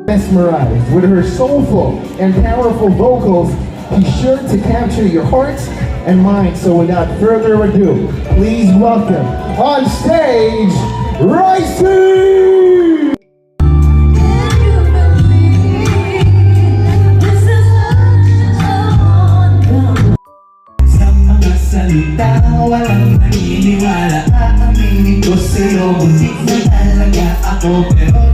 Mesmerized with her soulful and powerful vocals, be sure to capture your hearts and minds. So without further ado, please welcome on stage, Ryssi! Sa mga salita, walang naniniwala. Aaminin ko sa'yo, buntik na talaga ako, pero